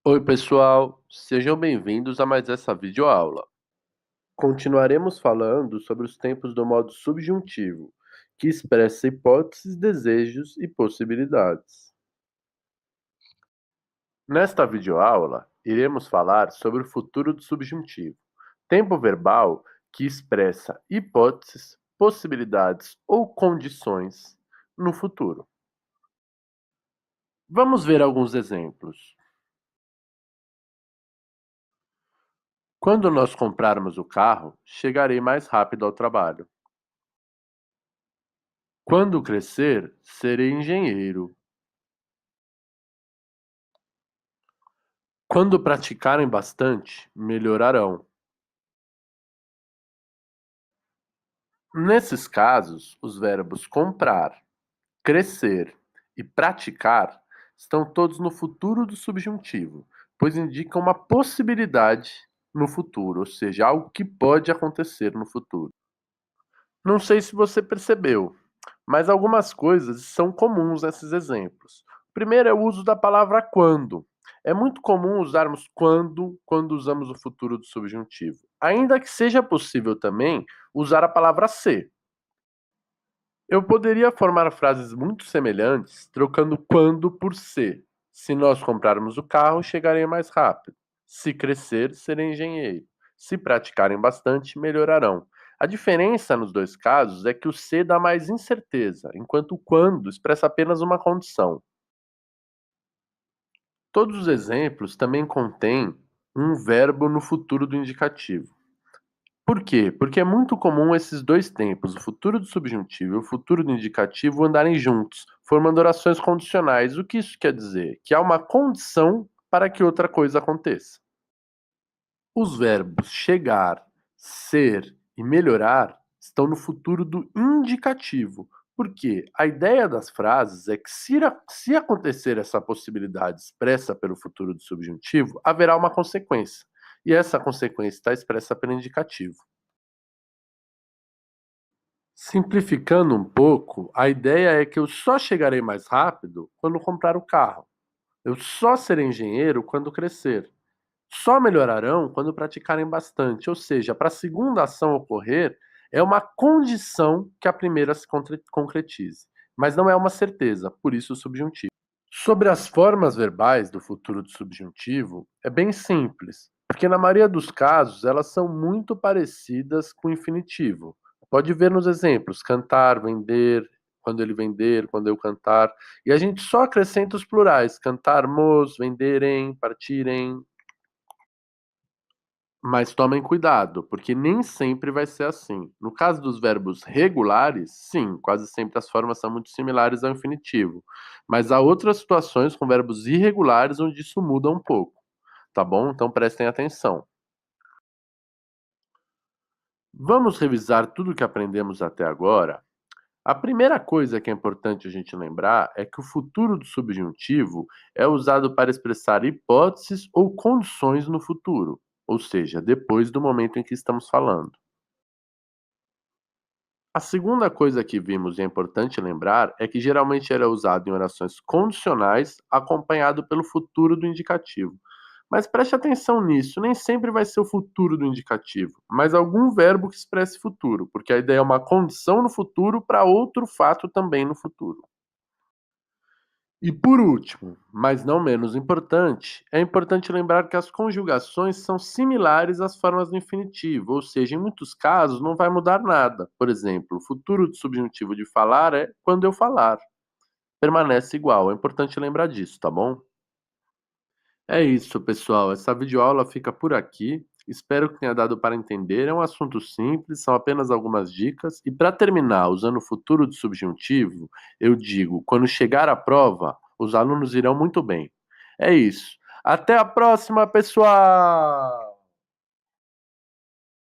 Oi, pessoal, sejam bem-vindos a mais essa videoaula. Continuaremos falando sobre os tempos do modo subjuntivo, que expressa hipóteses, desejos e possibilidades. Nesta videoaula, iremos falar sobre o futuro do subjuntivo, tempo verbal que expressa hipóteses, possibilidades ou condições no futuro. Vamos ver alguns exemplos. Quando nós comprarmos o carro, chegarei mais rápido ao trabalho. Quando crescer, serei engenheiro. Quando praticarem bastante, melhorarão. Nesses casos, os verbos comprar, crescer e praticar estão todos no futuro do subjuntivo, pois indicam uma possibilidade no futuro, ou seja, algo que pode acontecer no futuro. Não sei se você percebeu, mas algumas coisas são comuns nesses exemplos. O primeiro é o uso da palavra quando. É muito comum usarmos quando usamos o futuro do subjuntivo. Ainda que seja possível também usar a palavra se. Eu poderia formar frases muito semelhantes trocando quando por se. Se nós comprarmos o carro, chegarei mais rápido. Se crescer, serei engenheiro. Se praticarem bastante, melhorarão. A diferença nos dois casos é que o se dá mais incerteza, enquanto o quando expressa apenas uma condição. Todos os exemplos também contêm um verbo no futuro do indicativo. Por quê? Porque é muito comum esses dois tempos, o futuro do subjuntivo e o futuro do indicativo, andarem juntos, formando orações condicionais. O que isso quer dizer? Que há uma condição para que outra coisa aconteça. Os verbos chegar, ser e melhorar estão no futuro do indicativo, porque a ideia das frases é que se acontecer essa possibilidade expressa pelo futuro do subjuntivo, haverá uma consequência, e essa consequência está expressa pelo indicativo. Simplificando um pouco, a ideia é que eu só chegarei mais rápido quando comprar o carro. Eu só serei engenheiro quando crescer. Só melhorarão quando praticarem bastante, ou seja, para a segunda ação ocorrer, é uma condição que a primeira se concretize, mas não é uma certeza, por isso o subjuntivo. Sobre as formas verbais do futuro do subjuntivo, é bem simples, porque na maioria dos casos elas são muito parecidas com o infinitivo. Pode ver nos exemplos: cantar, vender, quando eu cantar, e a gente só acrescenta os plurais: cantarmos, venderem, partirem. Mas tomem cuidado, porque nem sempre vai ser assim. No caso dos verbos regulares, sim, quase sempre as formas são muito similares ao infinitivo. Mas há outras situações com verbos irregulares onde isso muda um pouco, tá bom? Então prestem atenção. Vamos revisar tudo que aprendemos até agora? A primeira coisa que é importante a gente lembrar é que o futuro do subjuntivo é usado para expressar hipóteses ou condições no futuro, ou seja, depois do momento em que estamos falando. A segunda coisa que vimos e é importante lembrar é que geralmente era usado em orações condicionais, acompanhado pelo futuro do indicativo. Mas preste atenção nisso, nem sempre vai ser o futuro do indicativo, mas algum verbo que expresse futuro, porque a ideia é uma condição no futuro para outro fato também no futuro. E por último, mas não menos importante, é importante lembrar que as conjugações são similares às formas do infinitivo, ou seja, em muitos casos não vai mudar nada. Por exemplo, o futuro do subjuntivo de falar é quando eu falar. Permanece igual, é importante lembrar disso, tá bom? É isso, pessoal. Essa videoaula fica por aqui. Espero que tenha dado para entender. É um assunto simples, são apenas algumas dicas. E para terminar, usando o futuro do subjuntivo, eu digo: quando chegar a prova, os alunos irão muito bem. É isso. Até a próxima, pessoal!